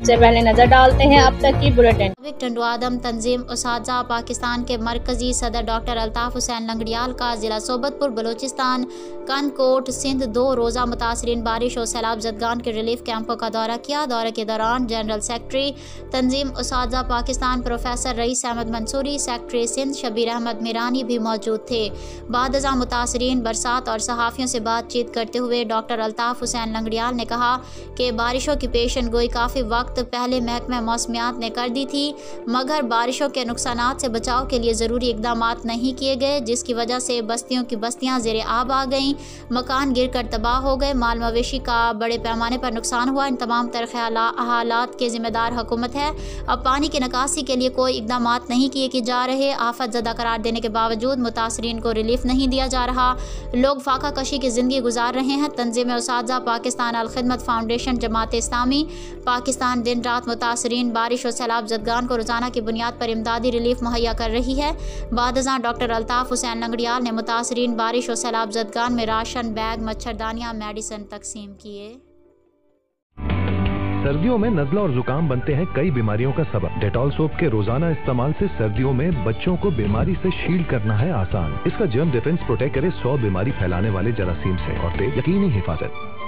से पहले नजर डालते हैं अब तक की बुलेटिन। टंडवादम तंजीम उसाजा पाकिस्तान के मरकजी सदर डॉक्टर अल्ताफ हुसैन लंगड़ियाल का जिला सोबतपुर बलूचिस्तान कनकोट सिंध 2 रोज़ा मुतासरीन बारिश और सैलाब जदगान के रिलीफ कैंपों का दौरा किया। दौरे के दौरान जनरल सेक्रेटरी तंजीम उसाजा Pakistan professor rice Ahmad Mansuri, secretary Sindh Shabir Ahmad Mirani भी मौजूद थे। बाद अज़ां मुतासरीन बरसात और सहाफ़ियों से बातचीत करते हुए डॉक्टर अल्ताफ हुसैन लंगड़ियाल ने कहा कि बारिशों की पेशन गोई काफ़ी वक्त पहले महकमा मौसमियात ने कर दी थी, मगर बारिशों के नुकसानात से बचाव के लिए ज़रूरी इक़दामात नहीं किए गए, जिसकी वजह से बस्तियों की बस्तियां ज़ेरे आब आ गईं, मकान गिर कर तबाह हो गए, माल मवेशी का बड़े पैमाने पर नुकसान हुआ। इन तमाम तरह हालात के ज़िम्मेदार हुकूमत है। अब पानी की निकासी के लिए कोई इक़दामात नहीं किए जा रहे। आफत ज़दा करार देने के बावजूद मुतासरीन को रिलीफ नहीं दिया जा रहा। लोग फाका कशी की ज़िंदगी गुजार रहे हैं। तंजीम उसाजा पाकिस्तान अल खिदमत फाउंडेशन जमात इस्लामी पाकिस्तान दिन रात मुतासरीन बारिश और सैलाब जदगान को रोज़ाना की बुनियाद पर इमदादी रिलीफ मुहैया कर रही है। बाद अज़ां डॉक्टर अल्ताफ हुसैन लंगड़ियाल ने मुतासरीन बारिश और सैलाब जदगान में राशन, बैग, मच्छरदानियाँ, मेडिसिन तकसीम किए। सर्दियों में नज़ला और जुकाम बनते हैं कई बीमारियों का सबब। डेटॉल सोप के रोजाना इस्तेमाल से सर्दियों में बच्चों को बीमारी से शील्ड करना है आसान। इसका जर्म डिफेंस प्रोटेक्ट करे 100 बीमारी फैलाने वाले जरासीम से और दे यकीनी हिफाजत।